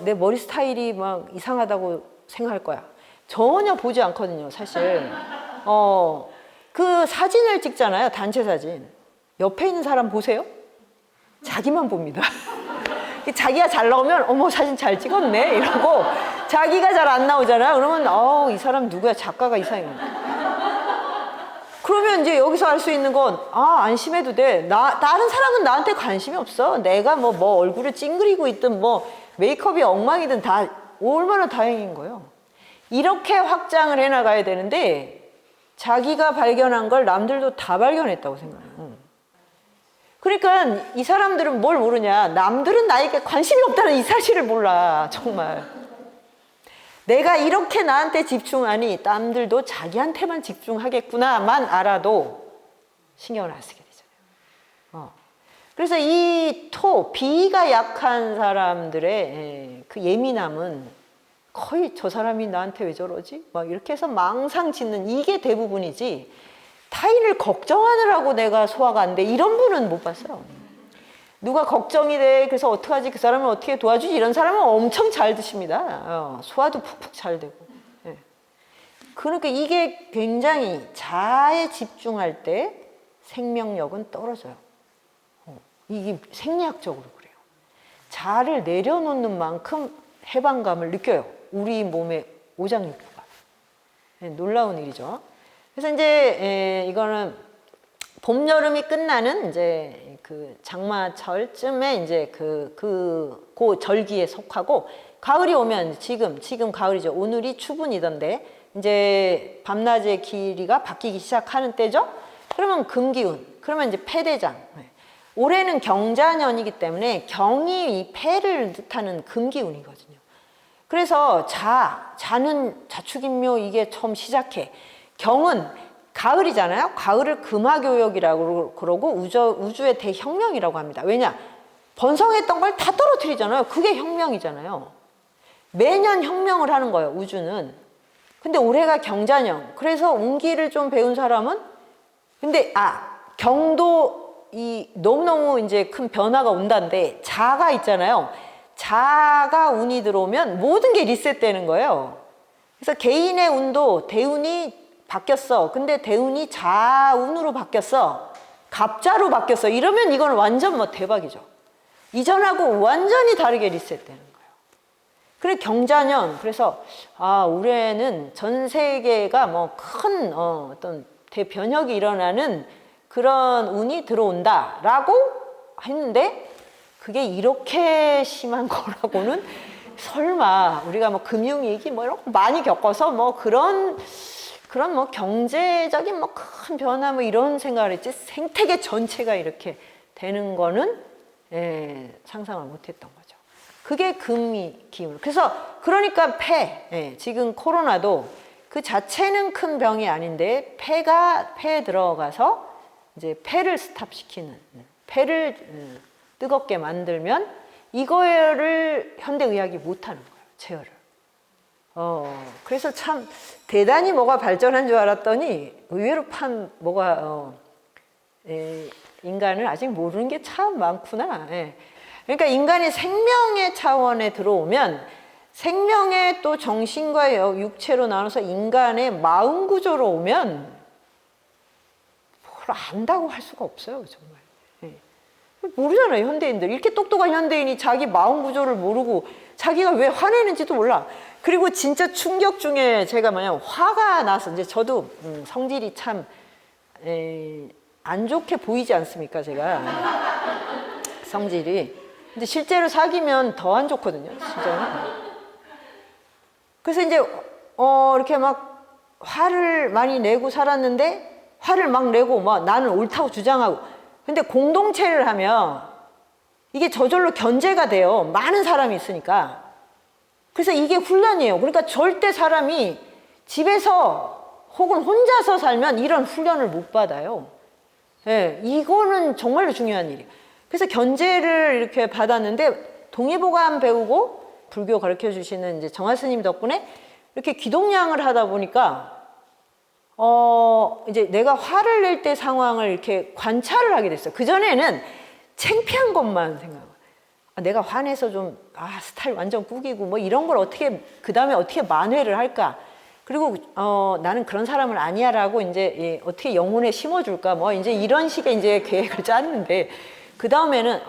내 머리 스타일이 막 이상하다고 생각할 거야. 전혀 보지 않거든요, 사실. 그 사진을 찍잖아요, 단체 사진. 옆에 있는 사람 보세요? 자기만 봅니다. 자기가 잘 나오면 어머 사진 잘 찍었네 이러고, 자기가 잘 안 나오잖아요. 그러면 이 사람 누구야, 작가가 이상해. 그러면 이제 여기서 알 수 있는 건 안심해도 돼. 다른 사람은 나한테 관심이 없어. 내가 뭐 얼굴을 찡그리고 있든 뭐 메이크업이 엉망이든 다 얼마나 다행인 거예요. 이렇게 확장을 해나가야 되는데 자기가 발견한 걸 남들도 다 발견했다고 생각해요. 그러니까 이 사람들은 뭘 모르냐. 남들은 나에게 관심이 없다는 이 사실을 몰라. 정말. 내가 이렇게 나한테 집중하니 남들도 자기한테만 집중하겠구나만 알아도 신경을 안 쓰게 되잖아요. 그래서 이 비가 약한 사람들의 그 예민함은 거의 저 사람이 나한테 왜 저러지? 막 이렇게 해서 망상 짓는 이게 대부분이지, 타인을 걱정하느라고 내가 소화가 안 돼, 이런 분은 못 봤어요. 누가 걱정이 돼, 그래서 어떡하지, 그 사람을 어떻게 도와주지, 이런 사람은 엄청 잘 드십니다. 소화도 푹푹 잘 되고. 예. 그러니까 이게 굉장히 자에 집중할 때 생명력은 떨어져요. 이게 생리학적으로 그래요. 자를 내려놓는 만큼 해방감을 느껴요, 우리 몸의 오장육부가. 예, 놀라운 일이죠. 그래서 이제 이거는 봄, 여름이 끝나는 이제 그 장마철쯤에 이제 그 절기에 속하고, 가을이 오면 지금 가을이죠. 오늘이 추분이던데 이제 밤낮의 길이가 바뀌기 시작하는 때죠. 그러면 금기운, 그러면 이제 폐대장. 올해는 경자년이기 때문에 경이 이 폐를 뜻하는 금기운이거든요. 그래서 자는 자축인묘, 이게 처음 시작해. 경은 가을이잖아요. 가을을 금화교역이라고 그러고 우주의 대혁명이라고 합니다. 왜냐? 번성했던 걸 다 떨어뜨리잖아요. 그게 혁명이잖아요. 매년 혁명을 하는 거예요, 우주는. 근데 올해가 경자년. 그래서 운기를 좀 배운 사람은, 근데 경도 너무너무 이제 큰 변화가 온다는데, 자가 있잖아요. 자가 운이 들어오면 모든 게 리셋되는 거예요. 그래서 개인의 운도 대운이 바뀌었어. 근데 대운이 자운으로 바뀌었어. 갑자로 바뀌었어. 이러면 이건 완전 뭐 대박이죠. 이전하고 완전히 다르게 리셋되는 거예요. 그래 경자년. 그래서 올해는 전 세계가 뭐 큰 어떤 대변혁이 일어나는 그런 운이 들어온다라고 했는데, 그게 이렇게 심한 거라고는 설마 우리가 뭐 금융위기 뭐 이런 거 많이 겪어서 뭐 그런 뭐 경제적인 뭐 큰 변화 뭐 이런 생각을 했지, 생태계 전체가 이렇게 되는 거는 상상을 못했던 거죠. 그게 금이 기운. 그러니까 지금 코로나도 그 자체는 큰 병이 아닌데 폐에 들어가서 이제 폐를 스탑시키는, 폐를 뜨겁게 만들면 이거를 현대의학이 못하는 거예요, 제어를. 그래서 참 대단히 뭐가 발전한 줄 알았더니 의외로 인간을 아직 모르는 게 참 많구나. 그러니까 인간이 생명의 차원에 들어오면, 생명의 또 정신과 육체로 나눠서 인간의 마음 구조로 오면 뭘 안다고 할 수가 없어요, 정말. 모르잖아요, 현대인들. 이렇게 똑똑한 현대인이 자기 마음 구조를 모르고 자기가 왜 화내는지도 몰라. 그리고 진짜 충격 중에 제가 만약 화가 나서, 이제 저도 성질이 참 안 좋게 보이지 않습니까, 제가. 성질이. 근데 실제로 사귀면 더 안 좋거든요, 진짜. 그래서 이제 이렇게 막 화를 많이 내고 살았는데, 화를 막 내고 막 나는 옳다고 주장하고, 근데 공동체를 하면 이게 저절로 견제가 돼요, 많은 사람이 있으니까. 그래서 이게 훈련이에요. 그러니까 절대 사람이 집에서 혹은 혼자서 살면 이런 훈련을 못 받아요. 이거는 정말로 중요한 일이에요. 그래서 견제를 이렇게 받았는데, 동의보감 배우고 불교 가르쳐 주시는 이제 정화 스님 덕분에 이렇게 기동량을 하다 보니까 이제 내가 화를 낼 때 상황을 이렇게 관찰을 하게 됐어요. 그전에는 창피한 것만 생각하고, 내가 화내서 좀, 스타일 완전 꾸기고, 뭐 이런 걸 어떻게, 그 다음에 어떻게 만회를 할까. 그리고, 나는 그런 사람은 아니야 라고 이제, 어떻게 영혼에 심어줄까. 뭐 이제 이런 식의 이제 계획을 짰는데, 그 다음에는,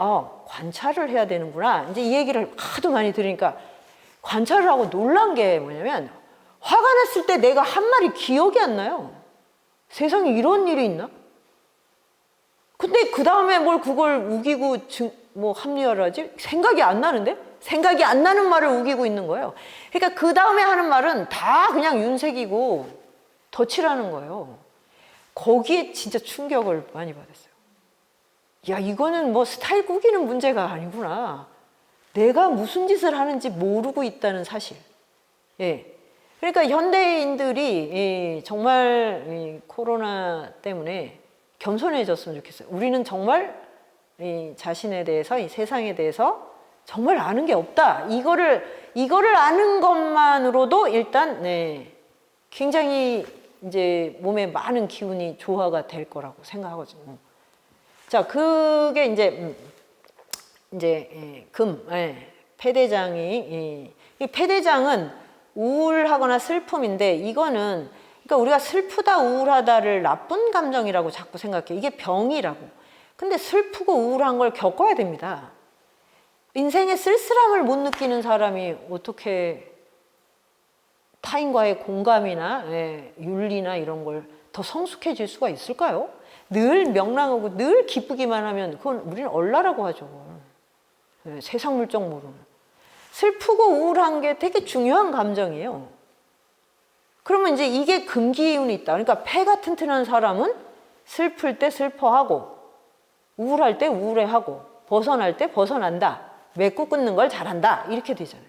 관찰을 해야 되는구나. 이제 이 얘기를 하도 많이 들으니까, 관찰을 하고 놀란 게 뭐냐면, 화가 났을 때 내가 한 말이 기억이 안 나요. 세상에 이런 일이 있나? 근데 그 다음에 뭘 그걸 우기고 합리화를 하지? 생각이 안 나는데? 생각이 안 나는 말을 우기고 있는 거예요. 그러니까 그 다음에 하는 말은 다 그냥 윤색이고 덧칠하는 거예요. 거기에 진짜 충격을 많이 받았어요. 야, 이거는 뭐 스타일 꾸기는 문제가 아니구나. 내가 무슨 짓을 하는지 모르고 있다는 사실. 예. 그러니까 현대인들이 정말 코로나 때문에 겸손해졌으면 좋겠어요. 우리는 정말 이 자신에 대해서, 이 세상에 대해서 정말 아는 게 없다. 이거를 아는 것만으로도 일단 굉장히 이제 몸에 많은 기운이 조화가 될 거라고 생각하거든요. 자, 그게 이제 폐대장이 이 폐대장은 우울하거나 슬픔인데 이거는 그러니까 우리가 슬프다 우울하다를 나쁜 감정이라고 자꾸 생각해. 이게 병이라고. 근데 슬프고 우울한 걸 겪어야 됩니다. 인생의 쓸쓸함을 못 느끼는 사람이 어떻게 타인과의 공감이나 윤리나 이런 걸 더 성숙해질 수가 있을까요? 늘 명랑하고 늘 기쁘기만 하면 그건 우리는 얼라라고 하죠. 세상 물정 모르는. 슬프고 우울한 게 되게 중요한 감정이에요. 그러면 이제 이게 금기운이 있다. 그러니까 폐가 튼튼한 사람은 슬플 때 슬퍼하고 우울할 때 우울해하고 벗어날 때 벗어난다. 맺고 끊는 걸 잘한다. 이렇게 되잖아요.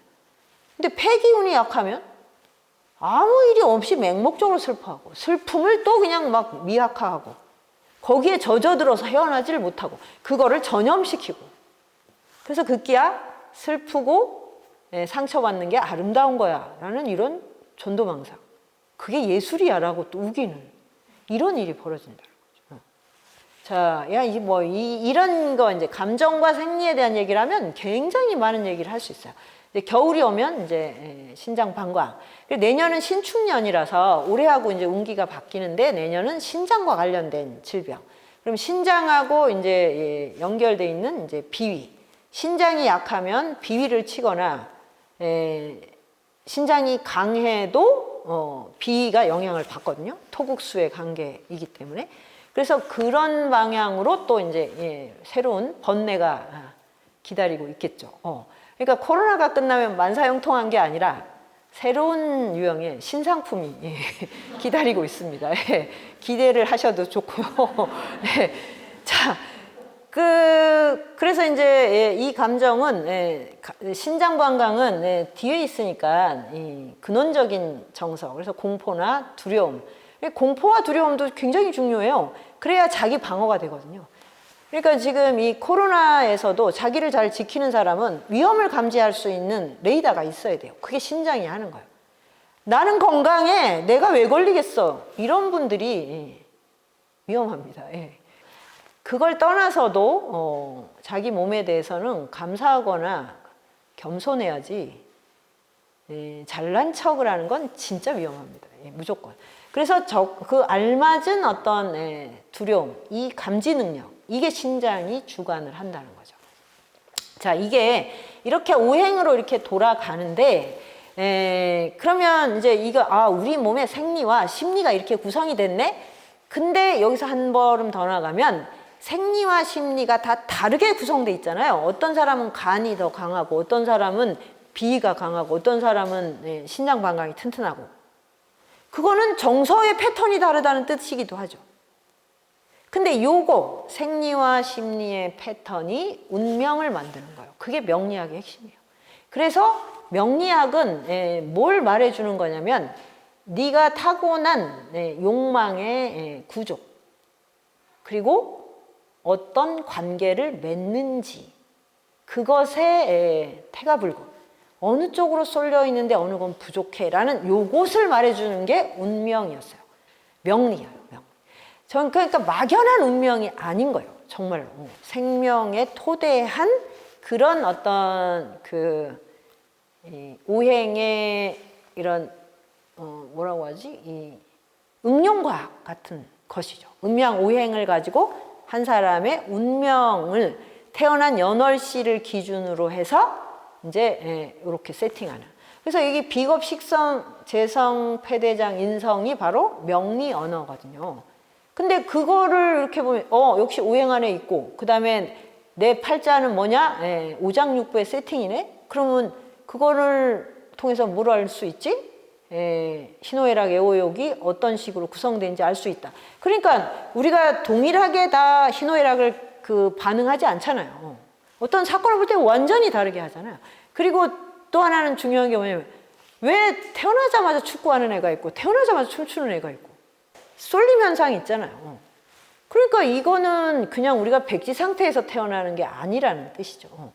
근데 폐기운이 약하면 아무 일이 없이 맹목적으로 슬퍼하고 슬픔을 또 그냥 막 미약화하고 거기에 젖어들어서 헤어나지를 못하고 그거를 전염시키고 그래서 급기야 슬프고 상처받는 게 아름다운 거야 라는 이런 전도망상. 그게 예술이야 라고 또 우기는 이런 일이 벌어진다는 거죠. 자, 이런 거 이제 감정과 생리에 대한 얘기를 하면 굉장히 많은 얘기를 할 수 있어요. 이제 겨울이 오면 이제 신장 방광. 내년은 신축년이라서 올해하고 이제 운기가 바뀌는데 내년은 신장과 관련된 질병. 그럼 신장하고 이제 연결돼 있는 이제 비위. 신장이 약하면 비위를 치거나 신장이 강해도 비위가 영향을 받거든요. 토국수의 관계이기 때문에. 그래서 그런 방향으로 또 이제 새로운 번뇌가 기다리고 있겠죠. 그러니까 코로나가 끝나면 만사형통한 게 아니라 새로운 유형의 신상품이 기다리고 있습니다. 기대를 하셔도 좋고요. 자, 그래서 이제 이 감정은 신장관광은 뒤에 있으니까 근원적인 정서. 그래서 공포나 두려움. 공포와 두려움도 굉장히 중요해요. 그래야 자기 방어가 되거든요. 그러니까 지금 이 코로나에서도 자기를 잘 지키는 사람은 위험을 감지할 수 있는 레이더가 있어야 돼요. 그게 신장이 하는 거예요. 나는 건강해. 내가 왜 걸리겠어. 이런 분들이 위험합니다. 그걸 떠나서도 자기 몸에 대해서는 감사하거나 겸손해야지 잘난 척을 하는 건 진짜 위험합니다. 무조건. 그래서 그 알맞은 어떤 두려움, 이 감지 능력, 이게 신장이 주관을 한다는 거죠. 자, 이게 이렇게 오행으로 이렇게 돌아가는데 그러면 이제 우리 몸의 생리와 심리가 이렇게 구성이 됐네? 근데 여기서 한 걸음 더 나가면 생리와 심리가 다 다르게 구성돼 있잖아요. 어떤 사람은 간이 더 강하고 어떤 사람은 비위가 강하고 어떤 사람은 신장 방광이 튼튼하고 그거는 정서의 패턴이 다르다는 뜻이기도 하죠. 근데 요거 생리와 심리의 패턴이 운명을 만드는 거예요. 그게 명리학의 핵심이에요. 그래서 명리학은 뭘 말해주는 거냐면 네가 타고난 욕망의 구조 그리고 어떤 관계를 맺는지 그것에 태가불고 어느 쪽으로 쏠려 있는데 어느 건 부족해 라는 요것을 말해주는 게 운명이었어요. 명리예요. 명. 전 그러니까 막연한 운명이 아닌 거예요. 정말로 생명에 토대한 그런 어떤 이 오행의 이런 뭐라고 하지? 이 응용과학 같은 것이죠. 음양 오행을 가지고 한 사람의 운명을 태어난 연월시를 기준으로 해서 이제 이렇게 세팅하는. 그래서 이게 비겁, 식성, 재성, 패대장, 인성이 바로 명리 언어거든요. 근데 그거를 이렇게 보면 역시 오행 안에 있고 그 다음에 내 팔자는 뭐냐? 오장육부의 세팅이네? 그러면 그거를 통해서 뭘 알 수 있지? 신호애락, 애호욕이 어떤 식으로 구성되는지 알 수 있다. 그러니까 우리가 동일하게 다 신호애락을 반응하지 않잖아요. 어떤 사건을 볼 때 완전히 다르게 하잖아요. 그리고 또 하나는 중요한 게 뭐냐면 왜 태어나자마자 축구하는 애가 있고 태어나자마자 춤추는 애가 있고 쏠림 현상이 있잖아요. 그러니까 이거는 그냥 우리가 백지 상태에서 태어나는 게 아니라는 뜻이죠.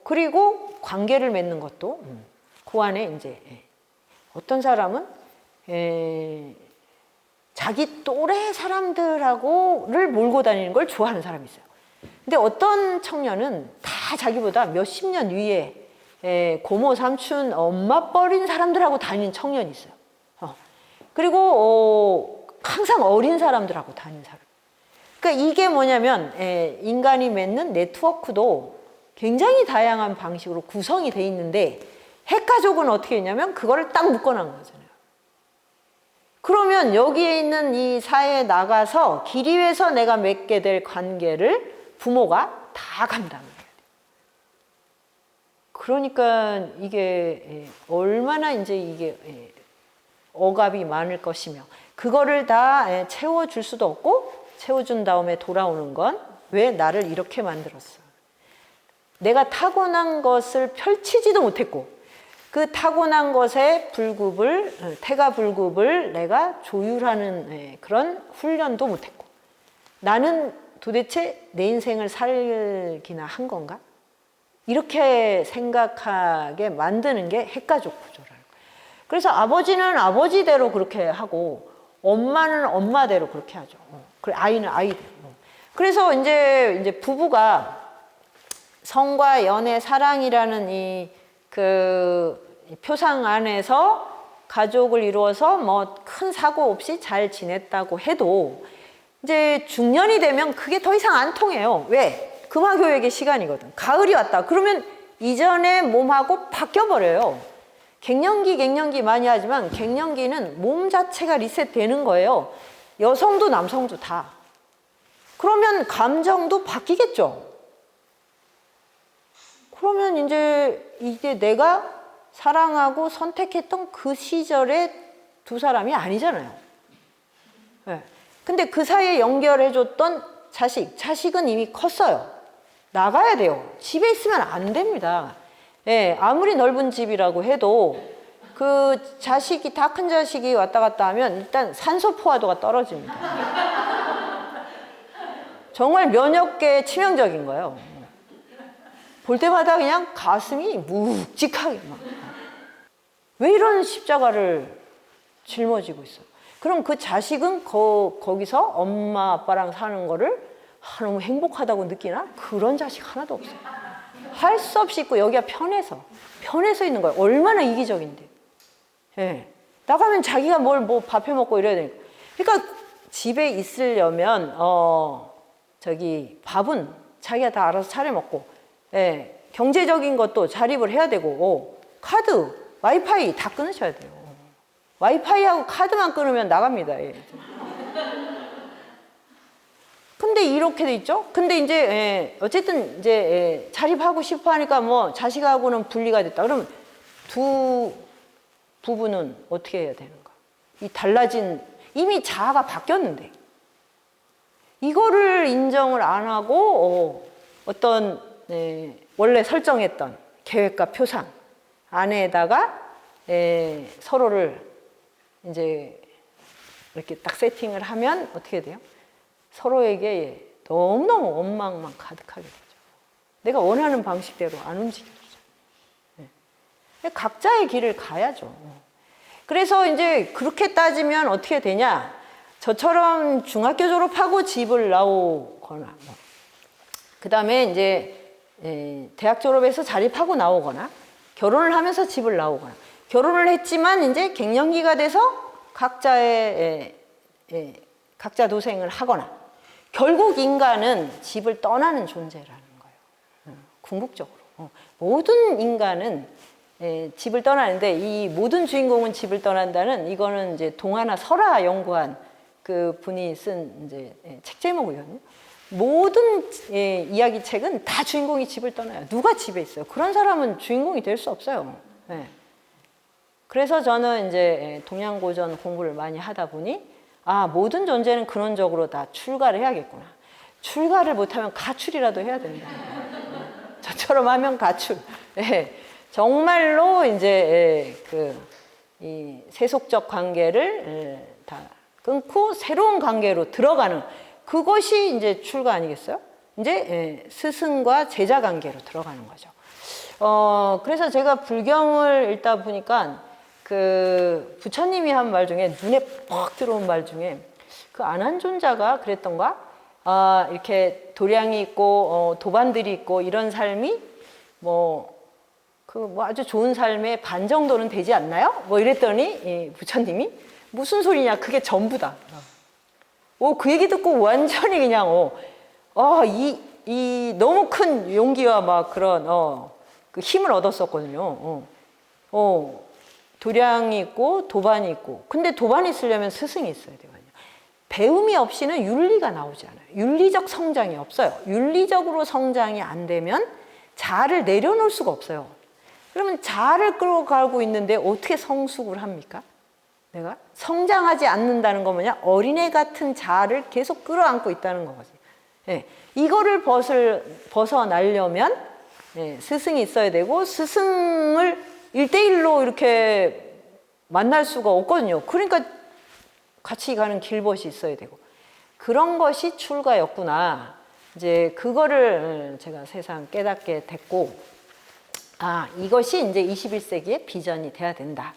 그리고 관계를 맺는 것도 그 안에 이제 어떤 사람은 자기 또래 사람들하고를 몰고 다니는 걸 좋아하는 사람이 있어요. 근데 어떤 청년은 다 자기보다 몇십 년 위에 고모, 삼촌, 엄마 뻘인 사람들하고 다니는 청년이 있어요. 그리고 항상 어린 사람들하고 다니는 사람. 그러니까 이게 뭐냐면 인간이 맺는 네트워크도 굉장히 다양한 방식으로 구성이 돼 있는데 핵가족은 어떻게 했냐면 그거를 딱 묶어놓은 거잖아요. 그러면 여기에 있는 이 사회에 나가서 길 위에서 내가 맺게 될 관계를 부모가 다 감당을 해야 돼요. 그러니까 이게 얼마나 이제 이게 억압이 많을 것이며 그거를 다 채워줄 수도 없고 채워준 다음에 돌아오는 건 왜 나를 이렇게 만들었어? 내가 타고난 것을 펼치지도 못했고 그 타고난 것의 불급을 태가 불급을 내가 조율하는 그런 훈련도 못했고 나는 도대체 내 인생을 살기나 한 건가? 이렇게 생각하게 만드는 게 핵가족 구조라는 거예요. 그래서 아버지는 아버지대로 그렇게 하고 엄마는 엄마대로 그렇게 하죠. 그리고 아이는 아이대로. 그래서 이제 부부가 성과 연애, 사랑이라는 이 표상 안에서 가족을 이루어서 뭐 큰 사고 없이 잘 지냈다고 해도 이제 중년이 되면 그게 더 이상 안 통해요. 왜? 금화교육의 시간이거든. 가을이 왔다. 그러면 이전의 몸하고 바뀌어버려요. 갱년기 많이 하지만 갱년기는 몸 자체가 리셋되는 거예요. 여성도 남성도 다. 그러면 감정도 바뀌겠죠. 그러면 이제 내가 사랑하고 선택했던 그 시절의 두 사람이 아니잖아요. 네. 근데 그 사이에 연결해줬던 자식은 이미 컸어요. 나가야 돼요. 집에 있으면 안 됩니다. 예, 아무리 넓은 집이라고 해도 그 자식이, 다 큰 자식이 왔다 갔다 하면 일단 산소 포화도가 떨어집니다. 정말 면역계에 치명적인 거예요. 볼 때마다 그냥 가슴이 묵직하게 막. 왜 이런 십자가를 짊어지고 있어요? 그럼 그 자식은 거기서 엄마 아빠랑 사는 거를 너무 행복하다고 느끼나? 그런 자식 하나도 없어요. 할 수 없이 있고 여기가 편해서 있는 거예요. 얼마나 이기적인데. 예. 나가면 자기가 뭐 밥 해 먹고 이래야 되니까. 그러니까 집에 있으려면 밥은 자기가 다 알아서 차려 먹고, 예. 경제적인 것도 자립을 해야 되고, 카드, 와이파이 다 끊으셔야 돼요. 와이파이하고 카드만 끊으면 나갑니다. 예. 근데 이렇게 돼 있죠? 근데 이제 어쨌든 이제 자립하고 싶어 하니까 뭐 자식하고는 분리가 됐다. 그러면 두 부부는 어떻게 해야 되는가? 이 달라진, 이미 자아가 바뀌었는데 이거를 인정을 안 하고 어떤 원래 설정했던 계획과 표상 안에다가 서로를 이제 이렇게 딱 세팅을 하면 어떻게 돼요? 서로에게 너무너무 원망만 가득하게 되죠. 내가 원하는 방식대로 안 움직여주죠. 각자의 길을 가야죠. 그래서 이제 그렇게 따지면 어떻게 되냐? 저처럼 중학교 졸업하고 집을 나오거나, 그 다음에 이제 대학 졸업해서 자립하고 나오거나, 결혼을 하면서 집을 나오거나, 결혼을 했지만 이제 갱년기가 돼서 각자의 각자 도생을 하거나, 결국 인간은 집을 떠나는 존재라는 거예요. 궁극적으로 모든 인간은 집을 떠나는데, 이 모든 주인공은 집을 떠난다는, 이거는 이제 동화나 설화 연구한 그 분이 쓴 이제 책 제목이거든요. 모든 이야기 책은 다 주인공이 집을 떠나요. 누가 집에 있어요? 그런 사람은 주인공이 될 수 없어요. 그래서 저는 이제 동양고전 공부를 많이 하다 보니, 아, 모든 존재는 근원적으로 다 출가를 해야겠구나. 출가를 못하면 가출이라도 해야 된다. 저처럼 하면 가출. 정말로 이제 이 세속적 관계를 다 끊고 새로운 관계로 들어가는, 그것이 이제 출가 아니겠어요? 이제 스승과 제자 관계로 들어가는 거죠. 그래서 제가 불경을 읽다 보니까 그 부처님이 한 말 중에 눈에 퍽 들어온 말 중에, 그 안한존자가 그랬던가? 이렇게 도량이 있고 도반들이 있고 이런 삶이 뭐 아주 좋은 삶의 반 정도는 되지 않나요? 뭐 이랬더니 부처님이 무슨 소리냐, 그게 전부다. 그 얘기 듣고 완전히 그냥 이 너무 큰 용기와 막 그런 그 힘을 얻었었거든요. 도량이 있고 도반이 있고, 근데 도반이 있으려면 스승이 있어야 되거든요. 배움이 없이는 윤리가 나오지 않아요. 윤리적 성장이 없어요. 윤리적으로 성장이 안 되면 자아를 내려놓을 수가 없어요. 그러면 자아를 끌어가고 있는데 어떻게 성숙을 합니까? 내가 성장하지 않는다는 건 뭐냐? 어린애 같은 자아를 계속 끌어안고 있다는 거지. 이거를 벗어나려면 스승이 있어야 되고, 스승을 1대1로 이렇게 만날 수가 없거든요. 그러니까 같이 가는 길벗이 있어야 되고, 그런 것이 출가였구나. 이제 그거를 제가 세상 깨닫게 됐고, 이것이 이제 21세기의 비전이 돼야 된다.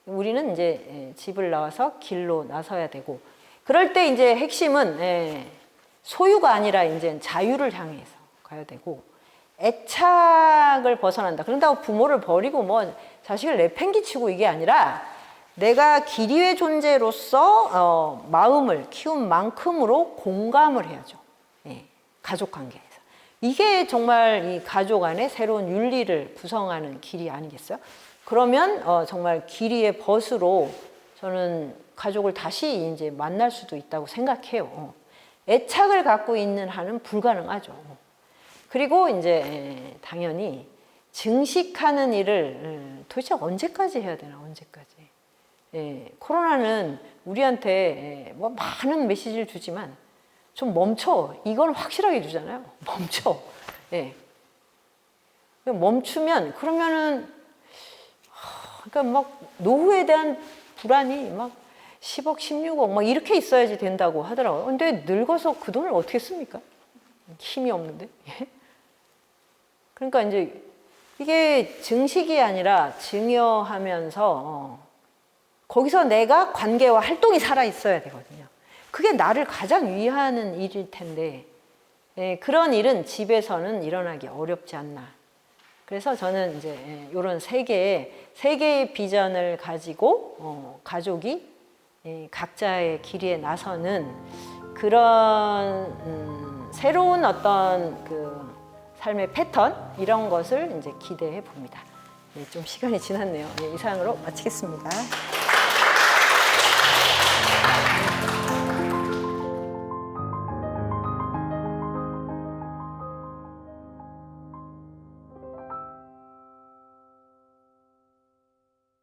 우리는 이제 집을 나와서 길로 나서야 되고, 그럴 때 이제 핵심은 소유가 아니라 이제 자유를 향해서 가야 되고, 애착을 벗어난다. 그런다고 부모를 버리고 뭐 자식을 내팽개치고 이게 아니라, 내가 기리의 존재로서 마음을 키운 만큼으로 공감을 해야죠. 가족 관계에서. 이게 정말 이 가족 안에 새로운 윤리를 구성하는 길이 아니겠어요? 그러면 정말 기리의 벗으로 저는 가족을 다시 이제 만날 수도 있다고 생각해요. 애착을 갖고 있는 한은 불가능하죠. 그리고 이제 당연히 증식하는 일을 도대체 언제까지 해야 되나, 언제까지. 코로나는 우리한테 뭐 많은 메시지를 주지만 좀 멈춰. 이건 확실하게 주잖아요. 멈춰. 멈추면, 그러면은, 그러니까 막 노후에 대한 불안이 막 10억, 16억 막 이렇게 있어야지 된다고 하더라고요. 근데 늙어서 그 돈을 어떻게 씁니까? 힘이 없는데. 그러니까 이제 이게 증식이 아니라 증여하면서 거기서 내가 관계와 활동이 살아 있어야 되거든요. 그게 나를 가장 위하는 일일 텐데, 그런 일은 집에서는 일어나기 어렵지 않나. 그래서 저는 이제 이런 세 개의 비전을 가지고 가족이 각자의 길에 나서는 그런 새로운 어떤 그 삶의 패턴, 이런 것을 이제 기대해 봅니다. 좀 시간이 지났네요. 이상으로 마치겠습니다.